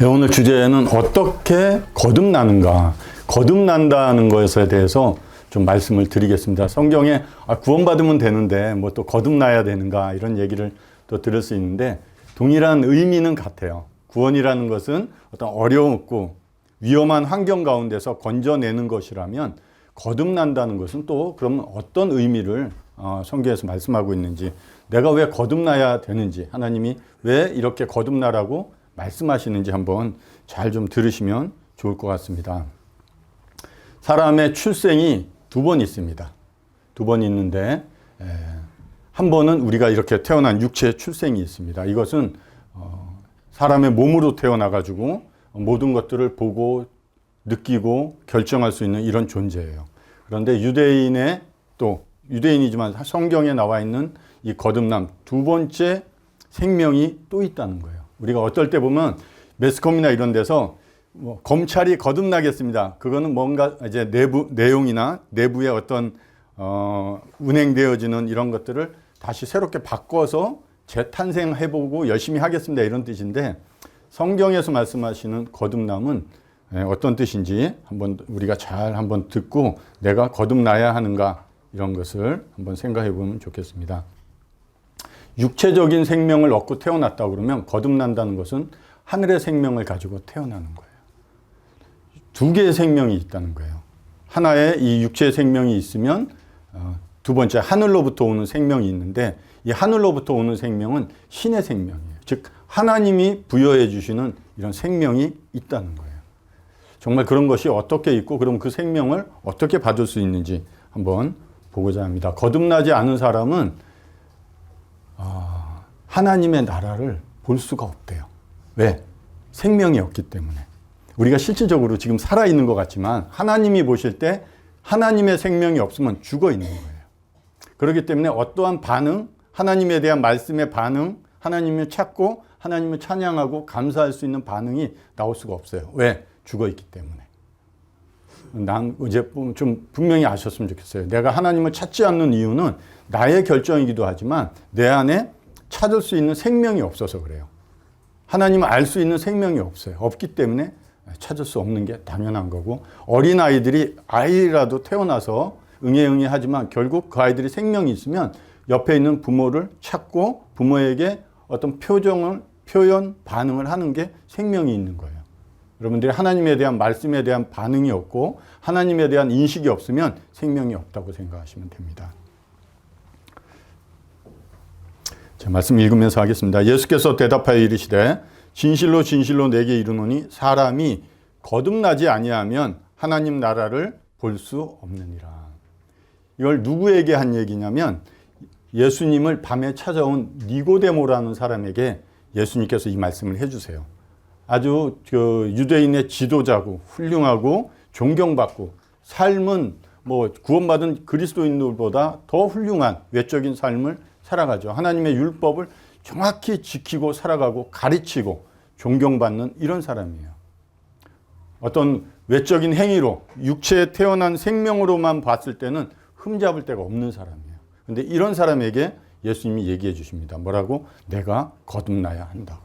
오늘 주제는 어떻게 거듭나는가, 거듭난다는 것에 대해서 좀 말씀을 드리겠습니다. 성경에 구원받으면 되는데 뭐 또 거듭나야 되는가 이런 얘기를 또 들을 수 있는데 동일한 의미는 같아요. 구원이라는 것은 어떤 어려웠고 위험한 환경 가운데서 건져내는 것이라면 거듭난다는 것은 또 그러면 어떤 의미를 성경에서 말씀하고 있는지, 내가 왜 거듭나야 되는지, 하나님이 왜 이렇게 거듭나라고 말씀하시는지 한번 잘 좀 들으시면 좋을 것 같습니다. 사람의 출생이 두 번 있습니다. 두 번 있는데 한 번은 우리가 이렇게 태어난 육체의 출생이 있습니다. 이것은 사람의 몸으로 태어나가지고 모든 것들을 보고 느끼고 결정할 수 있는 이런 존재예요. 그런데 유대인의 또 유대인이지만 성경에 나와 있는 이 거듭남, 두 번째 생명이 또 있다는 거예요. 우리가 어떨 때 보면 매스컴이나 이런 데서 뭐 검찰이 거듭나겠습니다. 그거는 뭔가 이제 내용이나 내부의 어떤 운행되어지는 이런 것들을 다시 새롭게 바꿔서 재탄생해보고 열심히 하겠습니다. 이런 뜻인데 성경에서 말씀하시는 거듭남은 어떤 뜻인지 한번 우리가 잘 한번 듣고 내가 거듭나야 하는가 이런 것을 한번 생각해 보면 좋겠습니다. 육체적인 생명을 얻고 태어났다고 그러면 거듭난다는 것은 하늘의 생명을 가지고 태어나는 거예요. 두 개의 생명이 있다는 거예요. 하나의 이 육체의 생명이 있으면 두 번째 하늘로부터 오는 생명이 있는데 이 하늘로부터 오는 생명은 신의 생명이에요. 즉 하나님이 부여해 주시는 이런 생명이 있다는 거예요. 정말 그런 것이 어떻게 있고 그럼 그 생명을 어떻게 받을 수 있는지 한번 보고자 합니다. 거듭나지 않은 사람은 하나님의 나라를 볼 수가 없대요. 왜? 생명이 없기 때문에. 우리가 실질적으로 지금 살아있는 것 같지만 하나님이 보실 때 하나님의 생명이 없으면 죽어 있는 거예요. 그렇기 때문에 어떠한 반응, 하나님에 대한 말씀의 반응, 하나님을 찾고 하나님을 찬양하고 감사할 수 있는 반응이 나올 수가 없어요. 왜? 죽어 있기 때문에. 난 이제 좀 분명히 아셨으면 좋겠어요. 내가 하나님을 찾지 않는 이유는 나의 결정이기도 하지만 내 안에 찾을 수 있는 생명이 없어서 그래요. 하나님을 알 수 있는 생명이 없어요. 없기 때문에 찾을 수 없는 게 당연한 거고, 어린아이들이 아이라도 태어나서 응애응애 하지만 결국 그 아이들이 생명이 있으면 옆에 있는 부모를 찾고 부모에게 어떤 표현, 반응을 하는 게 생명이 있는 거예요. 여러분들이 하나님에 대한 말씀에 대한 반응이 없고 하나님에 대한 인식이 없으면 생명이 없다고 생각하시면 됩니다. 자, 말씀 읽으면서 하겠습니다. 예수께서 대답하여 이르시되 진실로 진실로 내게 이르노니 사람이 거듭나지 아니하면 하나님 나라를 볼 수 없느니라. 이걸 누구에게 한 얘기냐면 예수님을 밤에 찾아온 니고데모라는 사람에게 예수님께서 이 말씀을 해주세요. 아주 유대인의 지도자고 훌륭하고 존경받고 삶은 뭐 구원받은 그리스도인들보다 더 훌륭한 외적인 삶을 살아가죠. 하나님의 율법을 정확히 지키고 살아가고 가르치고 존경받는 이런 사람이에요. 어떤 외적인 행위로 육체에 태어난 생명으로만 봤을 때는 흠잡을 데가 없는 사람이에요. 그런데 이런 사람에게 예수님이 얘기해 주십니다. 뭐라고? 내가 거듭나야 한다고.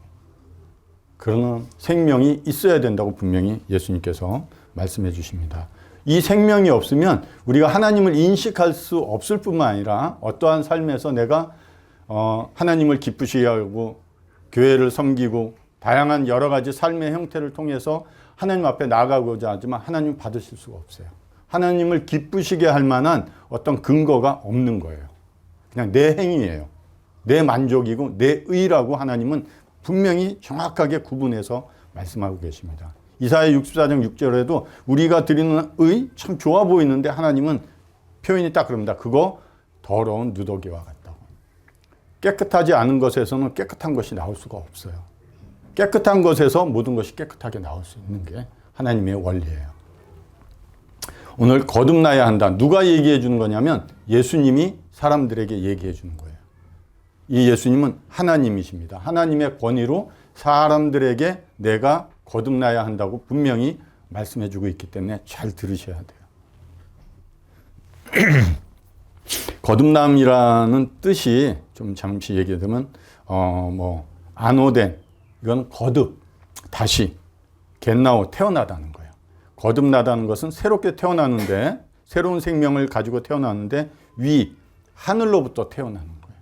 그런 생명이 있어야 된다고 분명히 예수님께서 말씀해 주십니다. 이 생명이 없으면 우리가 하나님을 인식할 수 없을 뿐만 아니라 어떠한 삶에서 내가 하나님을 기쁘시게 하고 교회를 섬기고 다양한 여러 가지 삶의 형태를 통해서 하나님 앞에 나아가고자 하지만 하나님 받으실 수가 없어요. 하나님을 기쁘시게 할 만한 어떤 근거가 없는 거예요. 그냥 내 행위예요. 내 만족이고 내 의라고 하나님은 분명히 정확하게 구분해서 말씀하고 계십니다. 이사야 64장 6절에도 우리가 드리는 의 참 좋아 보이는데 하나님은 표현이 딱 그럽니다. 그거 더러운 누더기와 같다고. 깨끗하지 않은 것에서는 깨끗한 것이 나올 수가 없어요. 깨끗한 것에서 모든 것이 깨끗하게 나올 수 있는 게 하나님의 원리예요. 오늘 거듭나야 한다. 누가 얘기해 주는 거냐면 예수님이 사람들에게 얘기해 주는 거예요. 이 예수님은 하나님이십니다. 하나님의 권위로 사람들에게 내가 거듭나야 한다고 분명히 말씀해 주고 있기 때문에 잘 들으셔야 돼요. 거듭남이라는 뜻이 좀 잠시 얘기하면 안호된, 이건 거듭 다시 겟나오 태어나다는 거예요. 거듭나다는 것은 새롭게 태어나는데, 새로운 생명을 가지고 태어나는데 위 하늘로부터 태어나는 거예요.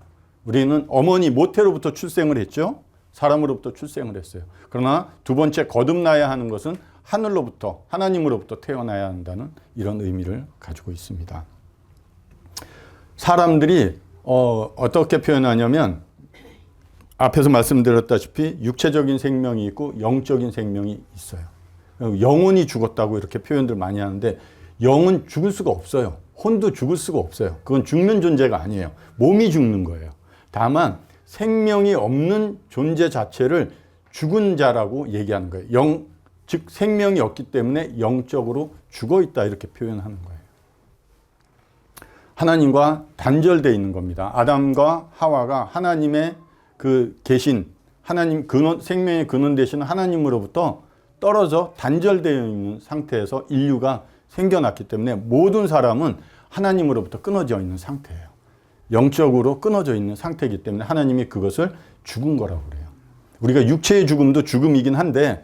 우리는 어머니 모태로부터 출생을 했죠. 사람으로부터 출생을 했어요. 그러나 두 번째 거듭나야 하는 것은 하늘로부터, 하나님으로부터 태어나야 한다는 이런 의미를 가지고 있습니다. 사람들이 어떻게 표현하냐면, 앞에서 말씀드렸다시피 육체적인 생명이 있고 영적인 생명이 있어요. 영혼이 죽었다고 이렇게 표현들 많이 하는데, 영은 죽을 수가 없어요. 혼도 죽을 수가 없어요. 그건 죽는 존재가 아니에요. 몸이 죽는 거예요. 다만 생명이 없는 존재 자체를 죽은 자라고 얘기하는 거예요. 즉 생명이 없기 때문에 영적으로 죽어 있다, 이렇게 표현하는 거예요. 하나님과 단절되어 있는 겁니다. 아담과 하와가 하나님의 그 계신 하나님 근원, 생명의 근원 되시는 하나님으로부터 떨어져 단절되어 있는 상태에서 인류가 생겨났기 때문에 모든 사람은 하나님으로부터 끊어져 있는 상태예요. 영적으로 끊어져 있는 상태이기 때문에 하나님이 그것을 죽은 거라고 그래요. 우리가 육체의 죽음도 죽음이긴 한데,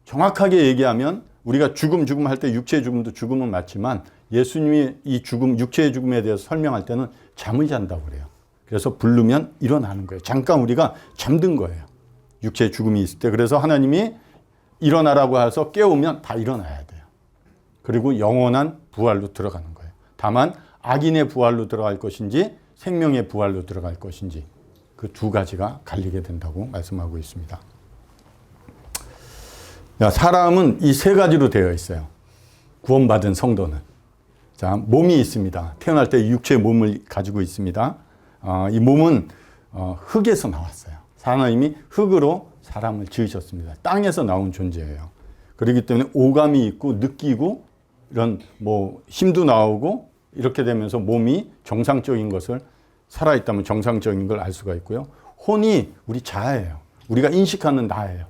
정확하게 얘기하면 우리가 죽음 할 때 육체의 죽음도 죽음은 맞지만, 예수님이 이 죽음, 육체의 죽음에 대해서 설명할 때는 잠을 잔다고 그래요. 그래서 부르면 일어나는 거예요. 잠깐 우리가 잠든 거예요. 육체의 죽음이 있을 때. 그래서 하나님이 일어나라고 해서 깨우면 다 일어나야 돼요. 그리고 영원한 부활로 들어가는 거예요. 다만 악인의 부활로 들어갈 것인지 생명의 부활로 들어갈 것인지, 그 두 가지가 갈리게 된다고 말씀하고 있습니다. 사람은 이 세 가지로 되어 있어요. 구원받은 성도는. 자, 몸이 있습니다. 태어날 때 육체의 몸을 가지고 있습니다. 이 몸은 흙에서 나왔어요. 하나님이 흙으로 사람을 지으셨습니다. 땅에서 나온 존재예요. 그렇기 때문에 오감이 있고 느끼고 이런 힘도 나오고, 이렇게 되면서 몸이 정상적인 것을 살아있다면 정상적인 걸 알 수가 있고요. 혼이 우리 자아예요. 우리가 인식하는 나예요.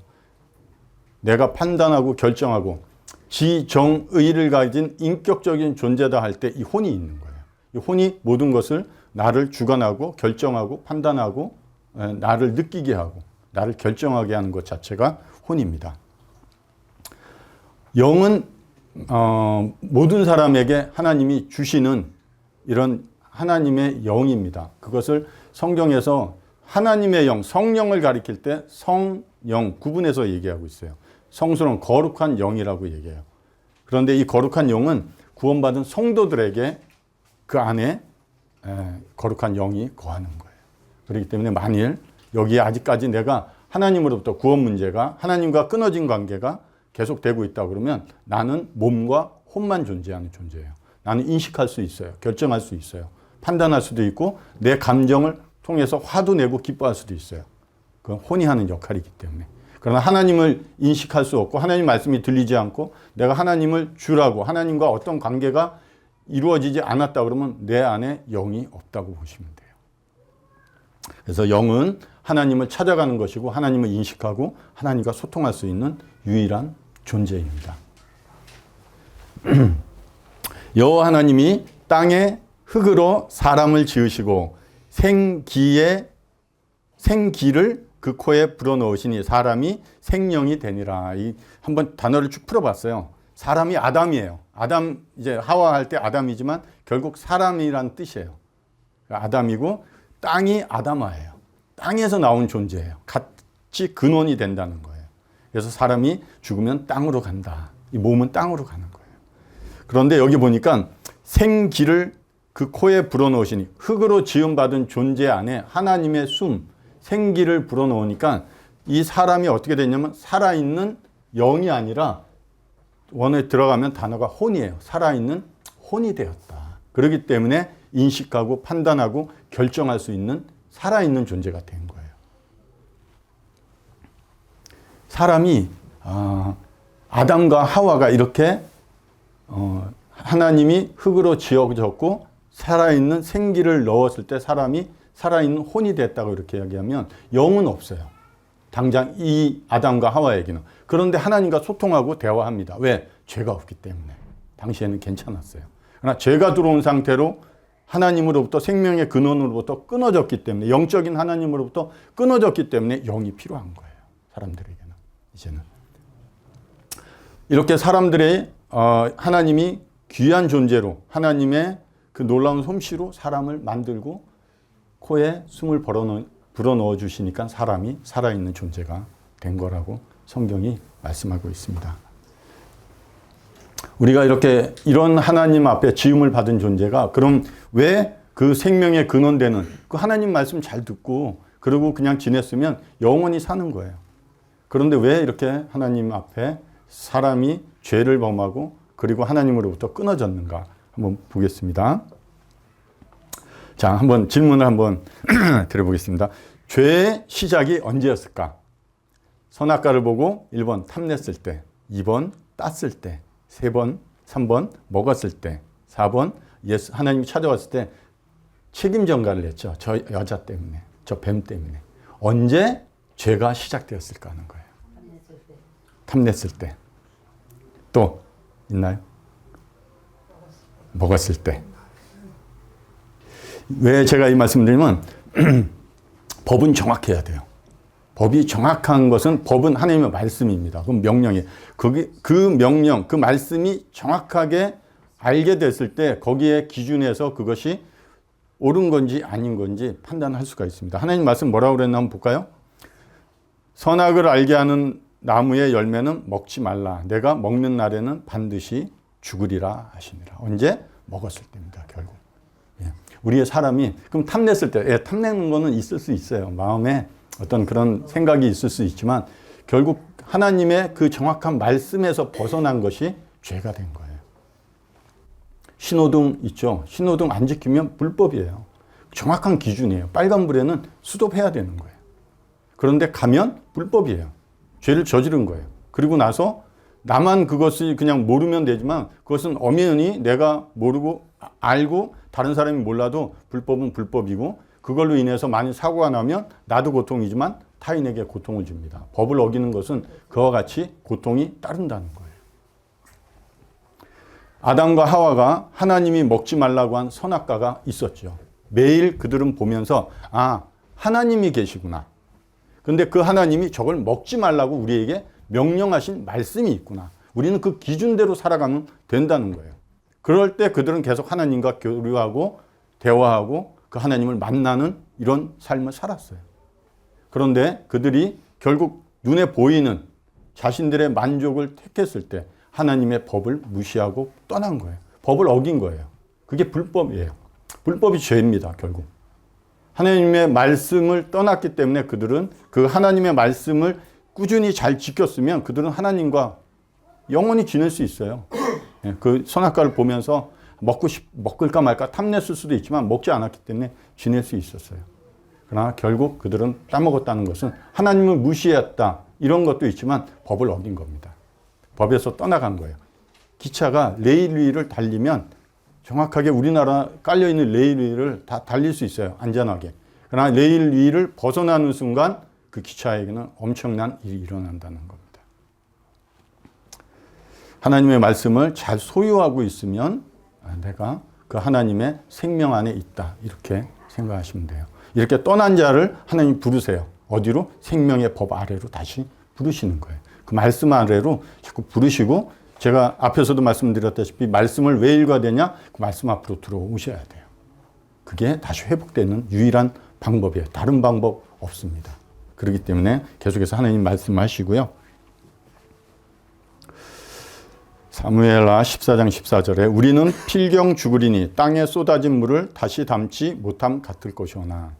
내가 판단하고 결정하고 지정의를 가진 인격적인 존재다 할 때 이 혼이 있는 거예요. 이 혼이 모든 것을 나를 주관하고 결정하고 판단하고 나를 느끼게 하고 나를 결정하게 하는 것 자체가 혼입니다. 영은 모든 사람에게 하나님이 주시는 이런 하나님의 영입니다. 그것을 성경에서 하나님의 영, 성령을 가리킬 때 성령 구분해서 얘기하고 있어요. 성스러운 거룩한 영이라고 얘기해요. 그런데 이 거룩한 영은 구원받은 성도들에게 그 안에 거룩한 영이 거하는 거예요. 그렇기 때문에 만일 여기에 아직까지 내가 하나님으로부터 구원 문제가, 하나님과 끊어진 관계가 계속되고 있다 그러면 나는 몸과 혼만 존재하는 존재예요. 나는 인식할 수 있어요. 결정할 수 있어요. 판단할 수도 있고 내 감정을 통해서 화도 내고 기뻐할 수도 있어요. 그건 혼이 하는 역할이기 때문에. 그러나 하나님을 인식할 수 없고 하나님 말씀이 들리지 않고 내가 하나님을 주라고 하나님과 어떤 관계가 이루어지지 않았다 그러면 내 안에 영이 없다고 보시면 돼요. 그래서 영은 하나님을 찾아가는 것이고 하나님을 인식하고 하나님과 소통할 수 있는 유일한 존재입니다. 여호와 하나님이 땅에 흙으로 사람을 지으시고 생기를 그 코에 불어넣으시니 사람이 생명이 되니라. 한번 단어를 쭉 풀어봤어요. 사람이 아담이에요. 아담, 이제 하와 할 때 아담이지만 결국 사람이란 뜻이에요. 아담이고 땅이 아담화예요. 땅에서 나온 존재예요. 같이 근원이 된다는 거예요. 그래서 사람이 죽으면 땅으로 간다. 이 몸은 땅으로 가는 거예요. 그런데 여기 보니까 생기를 그 코에 불어넣으시니 흙으로 지음받은 존재 안에 하나님의 숨, 생기를 불어넣으니까 이 사람이 어떻게 됐냐면 살아있는 영이 아니라 원에 들어가면 단어가 혼이에요. 살아있는 혼이 되었다. 그렇기 때문에 인식하고 판단하고 결정할 수 있는 살아있는 존재가 된 거예요. 사람이 아담과 하와가 이렇게 하나님이 흙으로 지어졌고 살아있는 생기를 넣었을 때 사람이 살아있는 혼이 됐다고 이렇게 이야기하면 영은 없어요. 당장 이 아담과 하와에게는. 그런데 하나님과 소통하고 대화합니다. 왜? 죄가 없기 때문에. 당시에는 괜찮았어요. 그러나 죄가 들어온 상태로 하나님으로부터 생명의 근원으로부터 끊어졌기 때문에 영적인 하나님으로부터 끊어졌기 때문에 영이 필요한 거예요. 사람들에게는 이제는 이렇게 사람들의 하나님이 귀한 존재로 하나님의 그 놀라운 솜씨로 사람을 만들고 코에 숨을 불어넣어 주시니까 사람이 살아있는 존재가 된 거라고 성경이 말씀하고 있습니다. 우리가 이렇게 이런 하나님 앞에 지음을 받은 존재가 그럼 왜 그 생명의 근원되는 그 하나님 말씀 잘 듣고 그러고 그냥 지냈으면 영원히 사는 거예요. 그런데 왜 이렇게 하나님 앞에 사람이 죄를 범하고 그리고 하나님으로부터 끊어졌는가 한번 보겠습니다. 자, 한번 질문을 한번 드려보겠습니다. 죄의 시작이 언제였을까? 선악과를 보고 1번 탐냈을 때, 2번 땄을 때, 3번 먹었을 때, 4번 하나님이 찾아왔을 때 책임 전가를 했죠. 저 여자 때문에, 저 뱀 때문에. 언제 죄가 시작되었을까 하는 거예요. 탐냈을 때. 또 있나요? 먹었을 때. 왜 제가 이 말씀을 드리면 법은 정확해야 돼요. 법이 정확한 것은 법은 하나님의 말씀입니다. 그럼 명령이에요. 그 명령, 그 말씀이 정확하게 알게 됐을 때 거기에 기준에서 그것이 옳은 건지 아닌 건지 판단할 수가 있습니다. 하나님 말씀 뭐라고 그랬나 한번 볼까요? 선악을 알게 하는 나무의 열매는 먹지 말라. 내가 먹는 날에는 반드시 죽으리라 하시니라. 언제? 먹었을 때입니다. 결국. 우리의 사람이 그럼 탐냈을 때 탐내는 거는 있을 수 있어요. 마음에 어떤 그런 생각이 있을 수 있지만 결국 하나님의 그 정확한 말씀에서 벗어난 것이 죄가 된 거예요. 신호등 있죠. 신호등 안 지키면 불법이에요. 정확한 기준이에요. 빨간불에는 스톱해야 되는 거예요. 그런데 가면 불법이에요. 죄를 저지른 거예요. 그리고 나서 나만 그것을 그냥 모르면 되지만 그것은 엄연히 내가 모르고 알고 다른 사람이 몰라도 불법은 불법이고 그걸로 인해서 만일 사고가 나면 나도 고통이지만 타인에게 고통을 줍니다. 법을 어기는 것은 그와 같이 고통이 따른다는 거예요. 아담과 하와가 하나님이 먹지 말라고 한 선악과가 있었죠. 매일 그들은 보면서 하나님이 계시구나. 근데 그 하나님이 저걸 먹지 말라고 우리에게 명령하신 말씀이 있구나. 우리는 그 기준대로 살아가면 된다는 거예요. 그럴 때 그들은 계속 하나님과 교류하고 대화하고 그 하나님을 만나는 이런 삶을 살았어요. 그런데 그들이 결국 눈에 보이는 자신들의 만족을 택했을 때 하나님의 법을 무시하고 떠난 거예요. 법을 어긴 거예요. 그게 불법이에요. 불법이 죄입니다, 결국. 하나님의 말씀을 떠났기 때문에 그들은 그 하나님의 말씀을 꾸준히 잘 지켰으면 그들은 하나님과 영원히 지낼 수 있어요. 그 선악과를 보면서 먹을까 말까 탐냈을 수도 있지만 먹지 않았기 때문에 지낼 수 있었어요. 그러나 결국 그들은 따먹었다는 것은 하나님을 무시했다. 이런 것도 있지만 법을 어긴 겁니다. 법에서 떠나간 거예요. 기차가 레일 위를 달리면 정확하게 우리나라 깔려있는 레일 위를 다 달릴 수 있어요. 안전하게. 그러나 레일 위를 벗어나는 순간 그 기차에게는 엄청난 일이 일어난다는 겁니다. 하나님의 말씀을 잘 소유하고 있으면 내가 그 하나님의 생명 안에 있다. 이렇게 생각하시면 돼요. 이렇게 떠난 자를 하나님 부르세요. 어디로? 생명의 법 아래로 다시 부르시는 거예요. 그 말씀 아래로 자꾸 부르시고 제가 앞에서도 말씀드렸다시피 말씀을 왜 읽어야 되냐? 그 말씀 앞으로 들어오셔야 돼요. 그게 다시 회복되는 유일한 방법이에요. 다른 방법 없습니다. 그렇기 때문에 계속해서 하나님 말씀하시고요. 사무엘하 14장 14절에 우리는 필경 죽으리니 땅에 쏟아진 물을 다시 담지 못함 같을 것이오나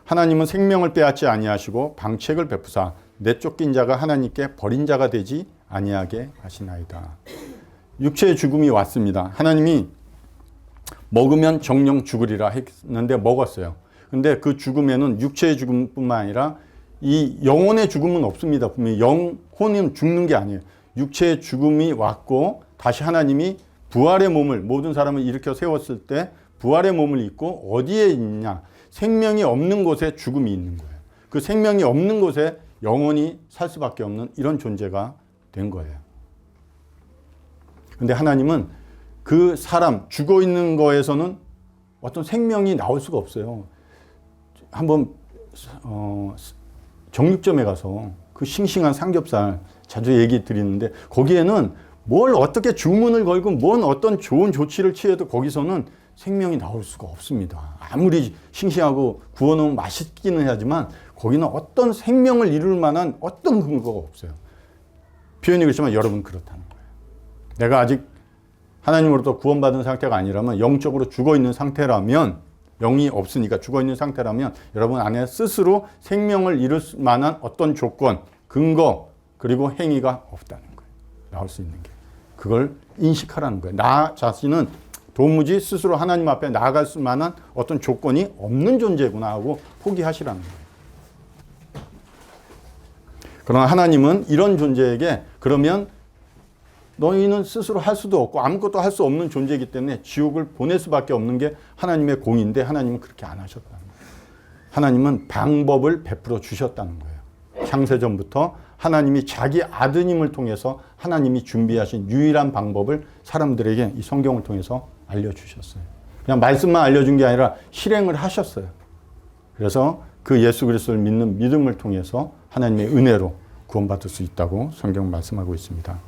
하나님은 생명을 빼앗지 아니하시고 방책을 베푸사 내쫓긴 자가 하나님께 버린 자가 되지 아니하게 하시나이다. 육체의 죽음이 왔습니다. 하나님이 먹으면 정령 죽으리라 했는데 먹었어요. 근데 그 죽음에는 육체의 죽음뿐만 아니라 이 영혼의 죽음은 없습니다. 분명히 영혼은 죽는 게 아니에요. 육체의 죽음이 왔고 다시 하나님이 부활의 몸을 모든 사람을 일으켜 세웠을 때 부활의 몸을 입고 어디에 있냐? 생명이 없는 곳에 죽음이 있는 거예요. 그 생명이 없는 곳에 영원히 살 수밖에 없는 이런 존재가 된 거예요. 근데 하나님은 그 사람 죽어 있는 거에서는 어떤 생명이 나올 수가 없어요. 한번 정육점에 가서 그 싱싱한 삼겹살 자주 얘기 드리는데 거기에는 뭘 어떻게 주문을 걸고 뭔 어떤 좋은 조치를 취해도 거기서는 생명이 나올 수가 없습니다. 아무리 싱싱하고 구워놓으면 맛있기는 하지만 거기는 어떤 생명을 이룰 만한 어떤 근거가 없어요. 표현이 그렇지만 여러분 그렇다는 거예요. 내가 아직 하나님으로부터 구원받은 상태가 아니라면 영적으로 죽어있는 상태라면 영이 없으니까 죽어있는 상태라면 여러분 안에 스스로 생명을 이룰 만한 어떤 조건, 근거 그리고 행위가 없다는 거예요. 나올 수 있는 게. 그걸 인식하라는 거예요. 나 자신은 도무지 스스로 하나님 앞에 나아갈 수 만한 어떤 조건이 없는 존재구나 하고 포기하시라는 거예요. 그러나 하나님은 이런 존재에게 그러면 너희는 스스로 할 수도 없고 아무것도 할 수 없는 존재이기 때문에 지옥을 보낼 수밖에 없는 게 하나님의 공인데 하나님은 그렇게 안 하셨다는 거예요. 하나님은 방법을 베풀어 주셨다는 거예요. 창세전부터 하나님이 자기 아드님을 통해서 하나님이 준비하신 유일한 방법을 사람들에게 이 성경을 통해서 알려주셨어요. 그냥 말씀만 알려준 게 아니라 실행을 하셨어요. 그래서 그 예수 그리스도를 믿는 믿음을 통해서 하나님의 은혜로 구원받을 수 있다고 성경은 말씀하고 있습니다.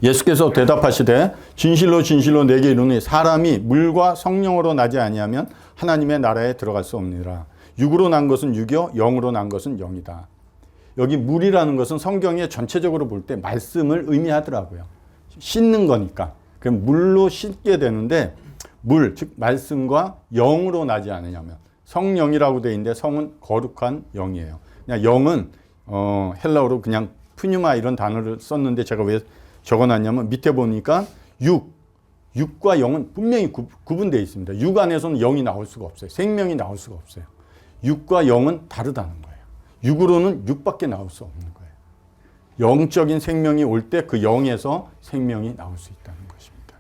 예수께서 대답하시되 진실로 진실로 내게 이르노니 사람이 물과 성령으로 나지 아니하면 하나님의 나라에 들어갈 수 없느니라. 육으로 난 것은 육이요 영으로 난 것은 영이다. 여기 물이라는 것은 성경에 전체적으로 볼 때 말씀을 의미하더라고요. 씻는 거니까. 그럼 물로 씻게 되는데 물, 즉 말씀과 영으로 나지 않으냐면 성령이라고 되어 있는데 성은 거룩한 영이에요. 그냥 영은 헬라어로 그냥 푸뉴마 이런 단어를 썼는데 제가 왜 적어놨냐면 밑에 보니까 육과 영은 분명히 구분되어 있습니다. 육 안에서는 영이 나올 수가 없어요. 생명이 나올 수가 없어요. 육과 영은 다르다는 거예요. 육으로는 육밖에 나올 수 없는 거예요. 영적인 생명이 올 때 그 영에서 생명이 나올 수 있다는 것입니다.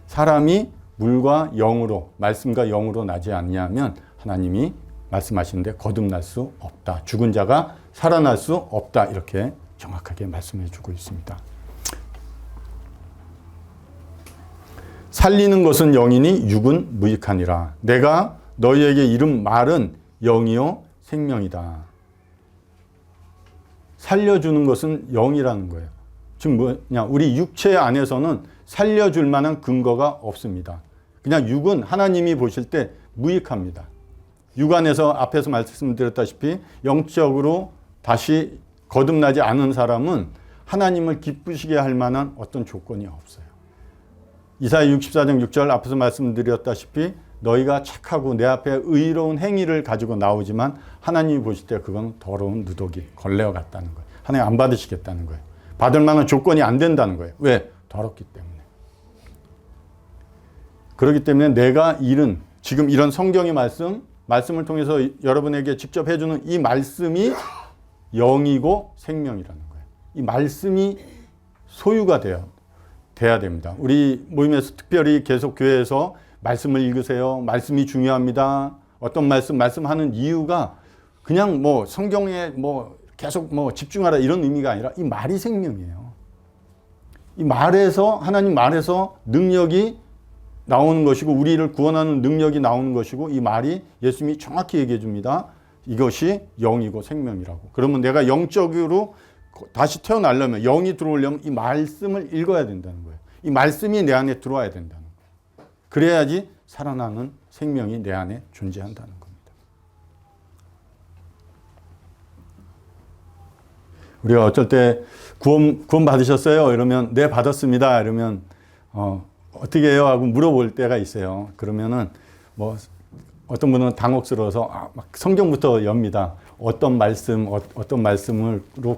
사람이 물과 영으로, 말씀과 영으로 나지 않냐면 하나님이 말씀하시는데 거듭날 수 없다. 죽은 자가 살아날 수 없다. 이렇게 정확하게 말씀해 주고 있습니다. 살리는 것은 영이니 육은 무익하니라. 내가 너희에게 이른 말은 영이요 생명이다. 살려주는 것은 영이라는 거예요. 지금 뭐냐? 우리 육체 안에서는 살려줄 만한 근거가 없습니다. 그냥 육은 하나님이 보실 때 무익합니다. 육 안에서 앞에서 말씀드렸다시피 영적으로 다시 거듭나지 않은 사람은 하나님을 기쁘시게 할 만한 어떤 조건이 없어요. 이사야 64장 6절 앞에서 말씀드렸다시피 너희가 착하고 내 앞에 의로운 행위를 가지고 나오지만 하나님이 보실 때 그건 더러운 누더기, 걸레와 같다는 거예요. 하나님 안 받으시겠다는 거예요. 받을 만한 조건이 안 된다는 거예요. 왜? 더럽기 때문에. 그렇기 때문에 내가 이른 지금 이런 성경의 말씀을 통해서 여러분에게 직접 해주는 이 말씀이 영이고 생명이라는 거예요. 이 말씀이 소유가 돼야 됩니다. 우리 모임에서 특별히 계속 교회에서 말씀을 읽으세요. 말씀이 중요합니다. 어떤 말씀하는 이유가 그냥 뭐 성경에 뭐 계속 뭐 집중하라 이런 의미가 아니라 이 말이 생명이에요. 이 말에서 하나님 말에서 능력이 나오는 것이고 우리를 구원하는 능력이 나오는 것이고 이 말이 예수님이 정확히 얘기해 줍니다. 이것이 영이고 생명이라고. 그러면 내가 영적으로 다시 태어나려면 영이 들어오려면 이 말씀을 읽어야 된다는 거예요. 이 말씀이 내 안에 들어와야 된다는 거예요. 그래야지 살아나는 생명이 내 안에 존재한다는 겁니다. 우리가 어쩔 때 구원 받으셨어요? 이러면 네 받았습니다. 이러면 어떻게 해요? 하고 물어볼 때가 있어요. 그러면은 뭐 어떤 분은 당혹스러워서 막 성경부터 엽니다. 어떤 말씀으로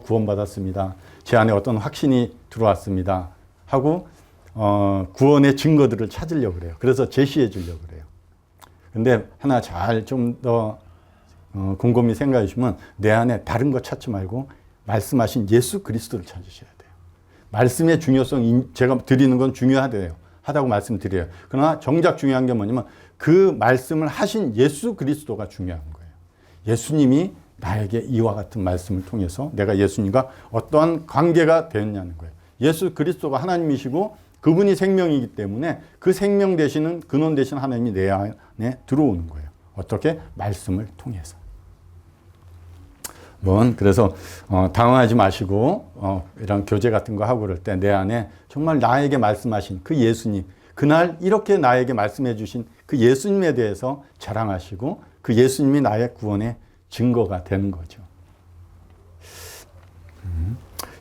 구원받았습니다. 제 안에 어떤 확신이 들어왔습니다. 하고 구원의 증거들을 찾으려고 그래요. 그래서 제시해 주려고 그래요. 근데 하나 잘 좀 더 곰곰이 생각해 주시면 내 안에 다른 거 찾지 말고 말씀하신 예수 그리스도를 찾으셔야 돼요. 말씀의 중요성 제가 드리는 건 중요하다고 말씀드려요. 그러나 정작 중요한 게 뭐냐면 그 말씀을 하신 예수 그리스도가 중요한 거예요. 예수님이 나에게 이와 같은 말씀을 통해서 내가 예수님과 어떠한 관계가 되었냐는 거예요. 예수 그리스도가 하나님이시고 그분이 생명이기 때문에 그 생명 되시는 근원 되신 하나님이 내 안에 들어오는 거예요. 어떻게? 말씀을 통해서. 그래서 당황하지 마시고 이런 교제 같은 거 하고 그럴 때 내 안에 정말 나에게 말씀하신 그 예수님, 그날 이렇게 나에게 말씀해 주신 그 예수님에 대해서 자랑하시고 그 예수님이 나의 구원의 증거가 되는 거죠.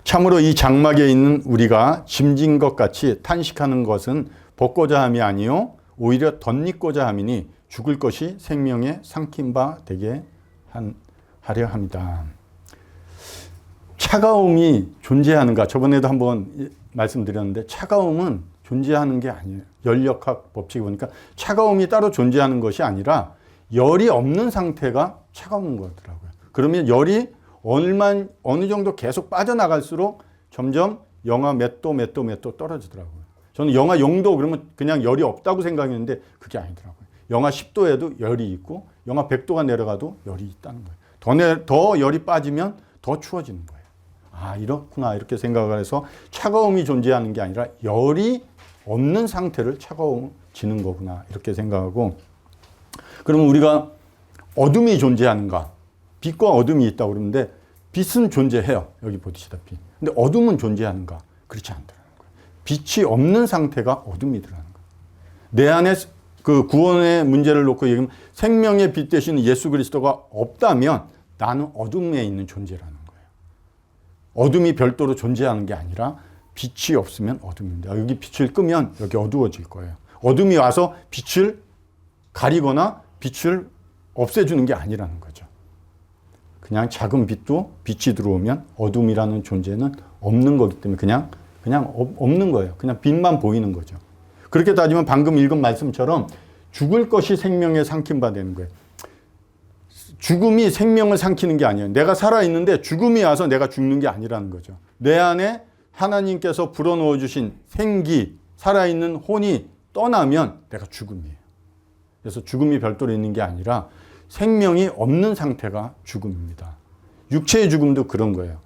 참으로 이 장막에 있는 우리가 짐진 것 같이 탄식하는 것은 벗고자 함이 아니요 오히려 덧입고자 함이니 죽을 것이 생명에 삼킨 바 되게 하려 합니다. 차가움이 존재하는가? 저번에도 한번 말씀드렸는데 차가움은 존재하는 게 아니에요. 열역학 법칙에 보니까 차가움이 따로 존재하는 것이 아니라 열이 없는 상태가 차가운 거더라고요. 그러면 열이 어느 정도 계속 빠져나갈수록 점점 영하 몇 도 떨어지더라고요. 저는 영하 0도 그러면 그냥 열이 없다고 생각했는데 그게 아니더라고요. 영하 10도에도 열이 있고 영하 100도가 내려가도 열이 있다는 거예요. 더 열이 빠지면 더 추워지는 거예요. 아, 이렇구나 이렇게 생각을 해서 차가움이 존재하는 게 아니라 열이 없는 상태를 차가워지는 거구나 이렇게 생각하고, 그러면 우리가 어둠이 존재하는가? 빛과 어둠이 있다고 그러는데 빛은 존재해요. 여기 보시다시피. 근데 어둠은 존재하는가? 그렇지 않더라는 거예요. 빛이 없는 상태가 어둠이더라는 거예요. 내 안에 그 구원의 문제를 놓고 얘기하면 생명의 빛 되시는 예수 그리스도가 없다면 나는 어둠에 있는 존재라는 거예요. 어둠이 별도로 존재하는 게 아니라 빛이 없으면 어둠입니다. 여기 빛을 끄면 여기 어두워질 거예요. 어둠이 와서 빛을 가리거나 빛을 없애주는 게 아니라는 거죠. 그냥 작은 빛도 빛이 들어오면 어둠이라는 존재는 없는 거기 때문에 그냥 없는 거예요. 그냥 빛만 보이는 거죠. 그렇게 따지면 방금 읽은 말씀처럼 죽을 것이 생명에 삼킨 바 되는 거예요. 죽음이 생명을 삼키는 게 아니에요. 내가 살아있는데 죽음이 와서 내가 죽는 게 아니라는 거죠. 내 안에 하나님께서 불어넣어 주신 생기, 살아있는 혼이 떠나면 내가 죽음이에요. 그래서 죽음이 별도로 있는 게 아니라 생명이 없는 상태가 죽음입니다. 육체의 죽음도 그런 거예요.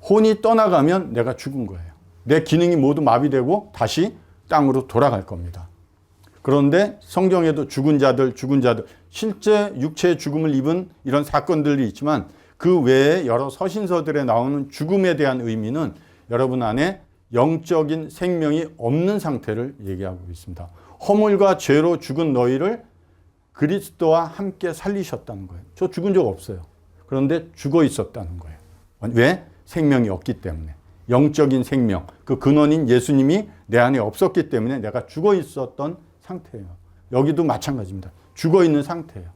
혼이 떠나가면 내가 죽은 거예요. 내 기능이 모두 마비되고 다시 땅으로 돌아갈 겁니다. 그런데 성경에도 죽은 자들, 실제 육체의 죽음을 입은 이런 사건들이 있지만 그 외에 여러 서신서들에 나오는 죽음에 대한 의미는 여러분 안에 영적인 생명이 없는 상태를 얘기하고 있습니다. 허물과 죄로 죽은 너희를 그리스도와 함께 살리셨다는 거예요. 저 죽은 적 없어요. 그런데 죽어 있었다는 거예요. 왜? 생명이 없기 때문에. 영적인 생명, 그 근원인 예수님이 내 안에 없었기 때문에 내가 죽어 있었던 상태예요. 여기도 마찬가지입니다. 죽어 있는 상태예요.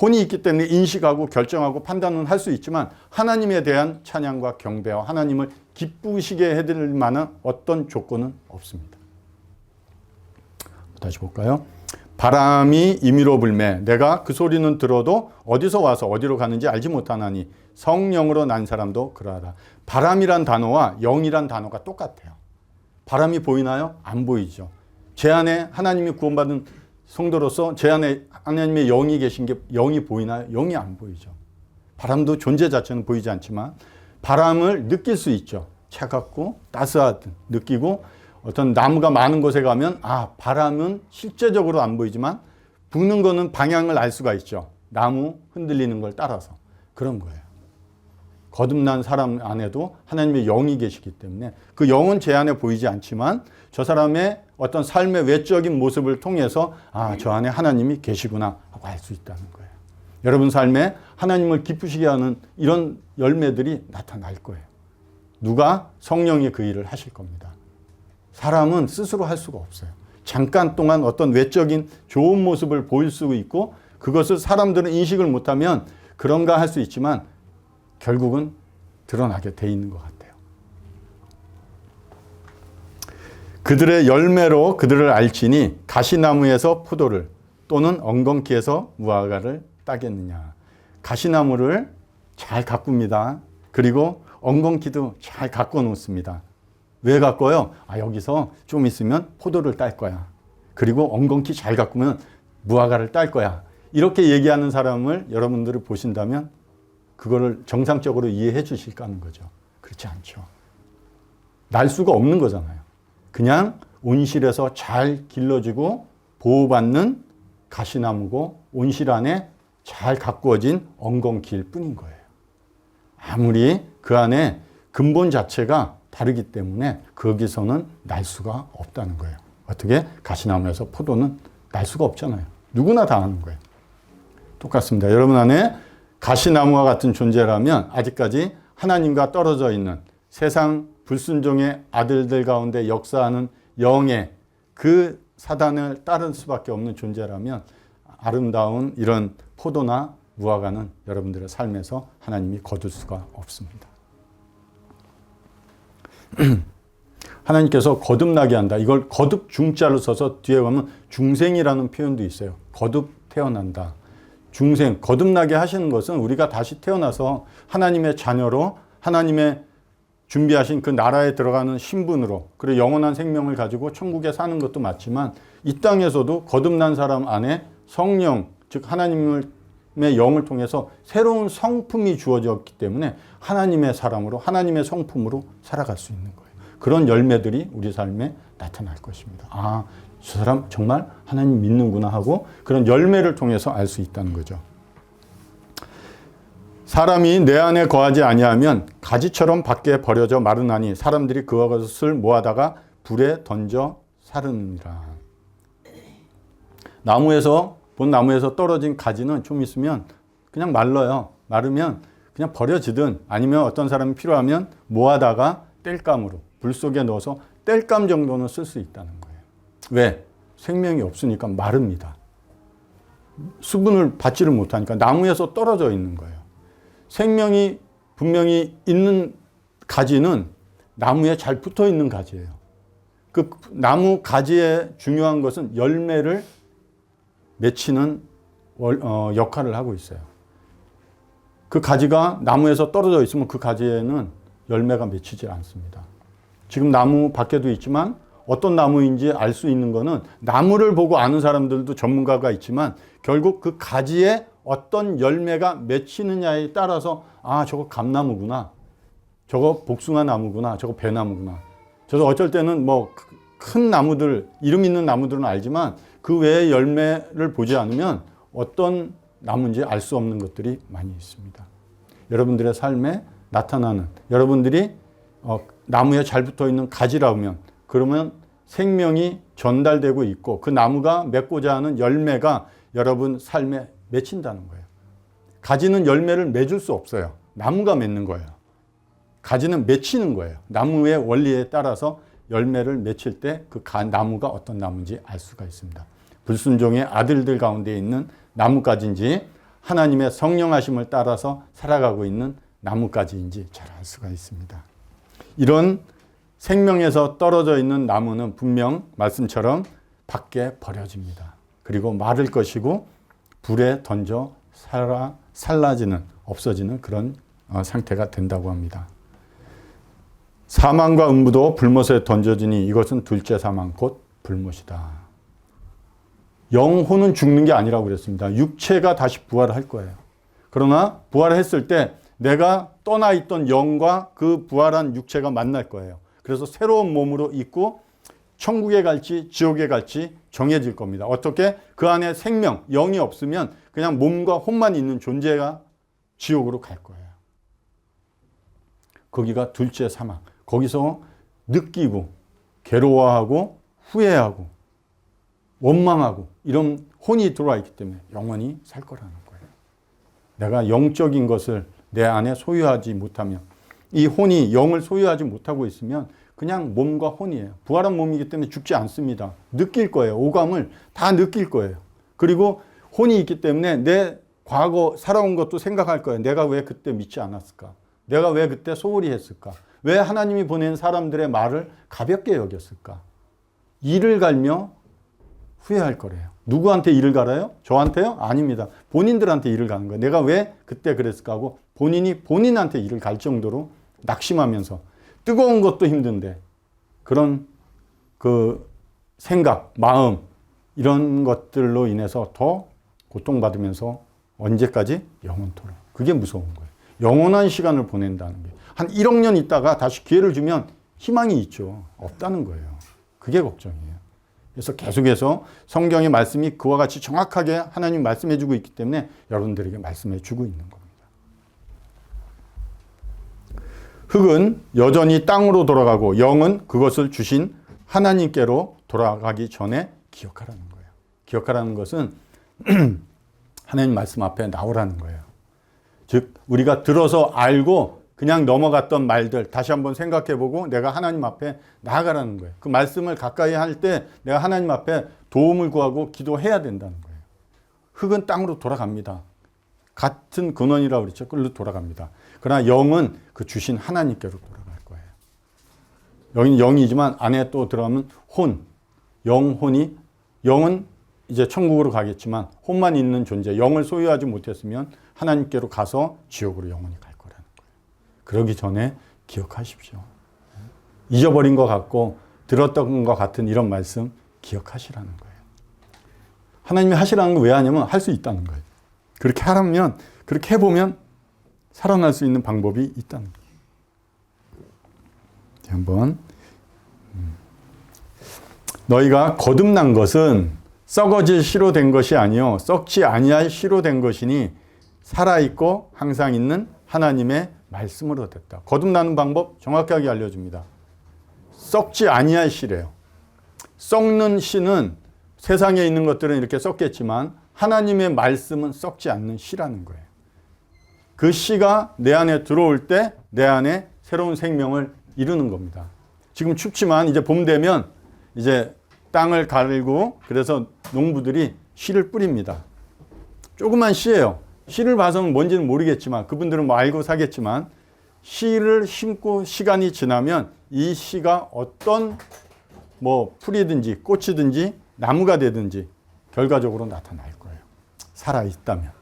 혼이 있기 때문에 인식하고 결정하고 판단은 할 수 있지만 하나님에 대한 찬양과 경배와 하나님을 기쁘시게 해드릴 만한 어떤 조건은 없습니다. 다시 볼까요? 바람이 임의로 불매 내가 그 소리는 들어도 어디서 와서 어디로 가는지 알지 못하나니 성령으로 난 사람도 그러하다. 바람이란 단어와 영이란 단어가 똑같아요. 바람이 보이나요? 안 보이죠. 제 안에 하나님이 구원받은 성도로서 제 안에 하나님의 영이 계신 게 영이 보이나요? 영이 안 보이죠. 바람도 존재 자체는 보이지 않지만 바람을 느낄 수 있죠. 차갑고 따스하든 느끼고, 어떤 나무가 많은 곳에 가면 바람은 실제적으로 안 보이지만 부는 거는 방향을 알 수가 있죠. 나무 흔들리는 걸 따라서. 그런 거예요. 거듭난 사람 안에도 하나님의 영이 계시기 때문에 그 영은 제 안에 보이지 않지만 저 사람의 어떤 삶의 외적인 모습을 통해서 저 안에 하나님이 계시구나 하고 알 수 있다는 거예요. 여러분 삶에 하나님을 기쁘시게 하는 이런 열매들이 나타날 거예요. 누가? 성령이 그 일을 하실 겁니다. 사람은 스스로 할 수가 없어요. 잠깐 동안 어떤 외적인 좋은 모습을 보일 수 있고 그것을 사람들은 인식을 못하면 그런가 할 수 있지만 결국은 드러나게 돼 있는 것 같아요. 그들의 열매로 그들을 알지니 가시나무에서 포도를 또는 엉겅퀴에서 무화과를 따겠느냐. 가시나무를 잘 가꿉니다. 그리고 엉겅퀴도 잘 가꿔 놓습니다. 왜 가꿔요? 여기서 좀 있으면 포도를 딸 거야. 그리고 엉겅퀴 잘 가꾸면 무화과를 딸 거야. 이렇게 얘기하는 사람을 여러분들이 보신다면 그거를 정상적으로 이해해 주실까 하는 거죠. 그렇지 않죠. 날 수가 없는 거잖아요. 그냥 온실에서 잘 길러지고 보호받는 가시나무고 온실 안에 잘 가꾸어진 엉겅퀴일 뿐인 거예요. 아무리 그 안에 근본 자체가 다르기 때문에 거기서는 날 수가 없다는 거예요. 어떻게? 가시나무에서 포도는 날 수가 없잖아요. 누구나 다 아는 거예요. 똑같습니다. 여러분 안에 가시나무와 같은 존재라면 아직까지 하나님과 떨어져 있는 세상 불순종의 아들들 가운데 역사하는 영의 그 사단을 따를 수밖에 없는 존재라면 아름다운 이런 포도나 무화과는 여러분들의 삶에서 하나님이 거둘 수가 없습니다. 하나님께서 거듭나게 한다. 이걸 거듭 중자로 써서 뒤에 가면 중생이라는 표현도 있어요. 거듭 태어난다. 중생, 거듭나게 하시는 것은 우리가 다시 태어나서 하나님의 자녀로 하나님의 준비하신 그 나라에 들어가는 신분으로 그리고 영원한 생명을 가지고 천국에 사는 것도 맞지만 이 땅에서도 거듭난 사람 안에 성령, 즉 하나님의 영을 통해서 새로운 성품이 주어졌기 때문에 하나님의 사람으로 하나님의 성품으로 살아갈 수 있는 거예요. 그런 열매들이 우리 삶에 나타날 것입니다. 아, 저 사람 정말 하나님 믿는구나 하고 그런 열매를 통해서 알 수 있다는 거죠. 사람이 내 안에 거하지 아니하면 가지처럼 밖에 버려져 마르나니 사람들이 그것을 모아다가 불에 던져 사르느니라. 본 나무에서 떨어진 가지는 좀 있으면 그냥 말라요. 마르면 그냥 버려지든 아니면 어떤 사람이 필요하면 모아다가 땔감으로 불 속에 넣어서 땔감 정도는 쓸 수 있다는 거예요. 왜? 생명이 없으니까 마릅니다. 수분을 받지를 못하니까 나무에서 떨어져 있는 거예요. 생명이 분명히 있는 가지는 나무에 잘 붙어 있는 가지예요. 그 나무 가지의 중요한 것은 열매를 맺히는 역할을 하고 있어요. 그 가지가 나무에서 떨어져 있으면 그 가지에는 열매가 맺히지 않습니다. 지금 나무 밖에도 있지만 어떤 나무인지 알 수 있는 거는 나무를 보고 아는 사람들도 전문가가 있지만 결국 그 가지에 어떤 열매가 맺히느냐에 따라서 아, 저거 감나무구나. 저거 복숭아 나무구나. 저거 배나무구나. 저도 어쩔 때는 뭐 큰 나무들, 이름 있는 나무들은 알지만 그 외의 열매를 보지 않으면 어떤 나무인지 알 수 없는 것들이 많이 있습니다. 여러분들의 삶에 나타나는 여러분들이 나무에 잘 붙어 있는 가지라면 그러면 생명이 전달되고 있고 그 나무가 맺고자 하는 열매가 여러분 삶에 맺힌다는 거예요. 가지는 열매를 맺을 수 없어요. 나무가 맺는 거예요. 가지는 맺히는 거예요. 나무의 원리에 따라서 열매를 맺힐 때 그 나무가 어떤 나무인지 알 수가 있습니다. 불순종의 아들들 가운데 있는 나무가지인지 하나님의 성령하심을 따라서 살아가고 있는 나무가지인지 잘 알 수가 있습니다. 이런 생명에서 떨어져 있는 나무는 분명 말씀처럼 밖에 버려집니다. 그리고 마를 것이고 불에 던져 살라지는 없어지는 그런 상태가 된다고 합니다. 사망과 음부도 불못에 던져지니 이것은 둘째 사망 곧 불못이다. 영혼은 죽는 게 아니라고 그랬습니다. 육체가 다시 부활을 할 거예요. 그러나 부활했을 때 내가 떠나 있던 영과 그 부활한 육체가 만날 거예요. 그래서 새로운 몸으로 있고 천국에 갈지 지옥에 갈지 정해질 겁니다. 어떻게? 그 안에 생명, 영이 없으면 그냥 몸과 혼만 있는 존재가 지옥으로 갈 거예요. 거기가 둘째 사망. 거기서 느끼고 괴로워하고 후회하고 원망하고 이런 혼이 들어와 있기 때문에 영원히 살 거라는 거예요. 내가 영적인 것을 내 안에 소유하지 못하면 이 혼이 영을 소유하지 못하고 있으면 그냥 몸과 혼이에요. 부활한 몸이기 때문에 죽지 않습니다. 느낄 거예요. 오감을 다 느낄 거예요. 그리고 혼이 있기 때문에 내 과거 살아온 것도 생각할 거예요. 내가 왜 그때 믿지 않았을까? 내가 왜 그때 소홀히 했을까? 왜 하나님이 보낸 사람들의 말을 가볍게 여겼을까? 이를 갈며 후회할 거래요. 누구한테 이를 갈아요? 저한테요? 아닙니다. 본인들한테 이를 가는 거예요. 내가 왜 그때 그랬을까 하고 본인이 본인한테 이를 갈 정도로 낙심하면서 뜨거운 것도 힘든데 그런 그 생각, 마음 이런 것들로 인해서 더 고통받으면서 언제까지? 영원토록. 그게 무서운 거예요. 영원한 시간을 보낸다는 게. 한 1억 년 있다가 다시 기회를 주면 희망이 있죠. 없다는 거예요. 그게 걱정이에요. 그래서 계속해서 성경의 말씀이 그와 같이 정확하게 하나님 말씀해 주고 있기 때문에 여러분들에게 말씀해 주고 있는 겁니다. 흙은 여전히 땅으로 돌아가고 영은 그것을 주신 하나님께로 돌아가기 전에 기억하라는 거예요. 기억하라는 것은 하나님 말씀 앞에 나오라는 거예요. 즉 우리가 들어서 알고 그냥 넘어갔던 말들 다시 한번 생각해보고 내가 하나님 앞에 나아가라는 거예요. 그 말씀을 가까이 할 때 내가 하나님 앞에 도움을 구하고 기도해야 된다는 거예요. 흙은 땅으로 돌아갑니다. 같은 근원이라고 그랬죠. 끌로 돌아갑니다. 그러나 영은 그 주신 하나님께로 돌아갈 거예요. 여기는 영이지만 안에 또 들어가면 혼, 영혼이, 영은 이제 천국으로 가겠지만 혼만 있는 존재, 영을 소유하지 못했으면 하나님께로 가서 지옥으로 영원히 갈 거라는 거예요. 그러기 전에 기억하십시오. 잊어버린 것 같고 들었던 것 같은 이런 말씀 기억하시라는 거예요. 하나님이 하시라는 거 왜 하냐면 할 수 있다는 거예요. 그렇게 하라면, 그렇게 해보면 살아날 수 있는 방법이 있다는 거예요. 한번 너희가 거듭난 것은 썩어질 씨로 된 것이 아니요 썩지 아니할 씨로 된 것이니 살아있고 항상 있는 하나님의 말씀으로 됐다. 거듭나는 방법 정확하게 알려줍니다. 썩지 아니할 씨래요. 썩는 씨는 세상에 있는 것들은 이렇게 썩겠지만 하나님의 말씀은 썩지 않는 씨라는 거예요. 그 씨가 내 안에 들어올 때 내 안에 새로운 생명을 이루는 겁니다. 지금 춥지만 이제 봄 되면 이제 땅을 갈고 그래서 농부들이 씨를 뿌립니다. 조그만 씨예요. 씨를 봐서는 뭔지는 모르겠지만 그분들은 뭐 알고 사겠지만 씨를 심고 시간이 지나면 이 씨가 어떤 뭐 풀이든지 꽃이든지 나무가 되든지 결과적으로 나타날 거예요. 살아있다면.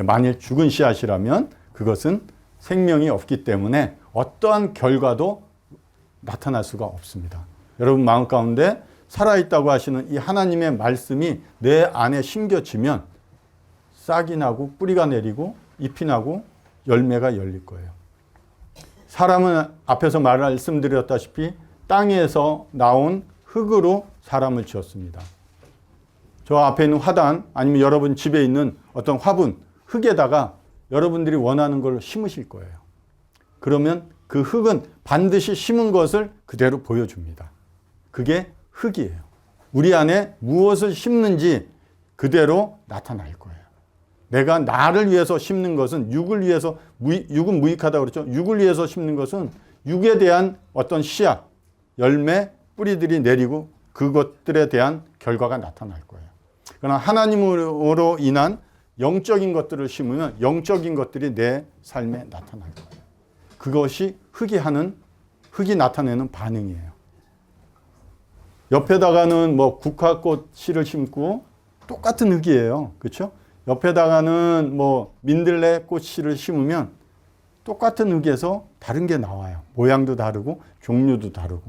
만일 죽은 씨앗이라면 그것은 생명이 없기 때문에 어떠한 결과도 나타날 수가 없습니다. 여러분 마음 가운데 살아있다고 하시는 이 하나님의 말씀이 내 안에 심겨지면 싹이 나고 뿌리가 내리고 잎이 나고 열매가 열릴 거예요. 사람은 앞에서 말씀드렸다시피 땅에서 나온 흙으로 사람을 지었습니다. 저 앞에 있는 화단 아니면 여러분 집에 있는 어떤 화분, 흙에다가 여러분들이 원하는 걸 심으실 거예요. 그러면 그 흙은 반드시 심은 것을 그대로 보여줍니다. 그게 흙이에요. 우리 안에 무엇을 심는지 그대로 나타날 거예요. 내가 나를 위해서 심는 것은 육을 위해서, 육은 무익하다고 그랬죠. 육을 위해서 심는 것은 육에 대한 어떤 씨앗, 열매, 뿌리들이 내리고 그것들에 대한 결과가 나타날 거예요. 그러나 하나님으로 인한 영적인 것들을 심으면 영적인 것들이 내 삶에 나타날 거예요. 그것이 흙이 나타내는 반응이에요. 옆에다가는 뭐 국화꽃 씨를 심고 똑같은 흙이에요. 그렇죠? 옆에다가는 뭐 민들레 꽃 씨를 심으면 똑같은 흙에서 다른 게 나와요. 모양도 다르고 종류도 다르고.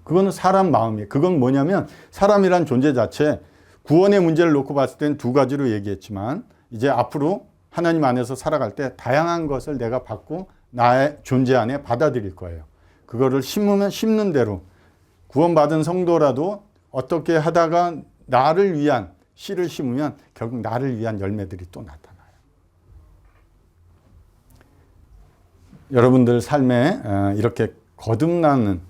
그거는 사람 마음이에요. 그건 뭐냐면 사람이란 존재 자체 구원의 문제를 놓고 봤을 때는 두 가지로 얘기했지만 이제 앞으로 하나님 안에서 살아갈 때 다양한 것을 내가 받고 나의 존재 안에 받아들일 거예요. 그거를 심으면 심는 대로 구원받은 성도라도 어떻게 하다가 나를 위한 씨를 심으면 결국 나를 위한 열매들이 또 나타나요. 여러분들 삶에 이렇게 거듭나는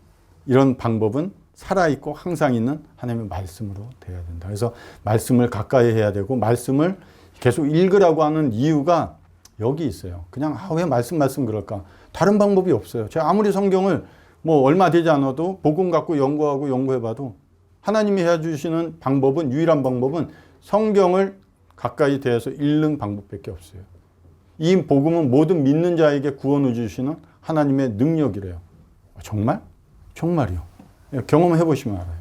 이런 방법은 살아있고 항상 있는 하나님의 말씀으로 되어야 된다. 그래서 말씀을 가까이 해야 되고 말씀을 계속 읽으라고 하는 이유가 여기 있어요. 그냥 왜 말씀 그럴까? 다른 방법이 없어요. 제가 아무리 성경을 뭐 얼마 되지 않아도 복음 갖고 연구해봐도 하나님이 해주시는 방법은 유일한 방법은 성경을 가까이 대해서 읽는 방법밖에 없어요. 이 복음은 모든 믿는 자에게 구원을 주시는 하나님의 능력이래요. 정말? 정말이요. 경험해 보시면 알아요.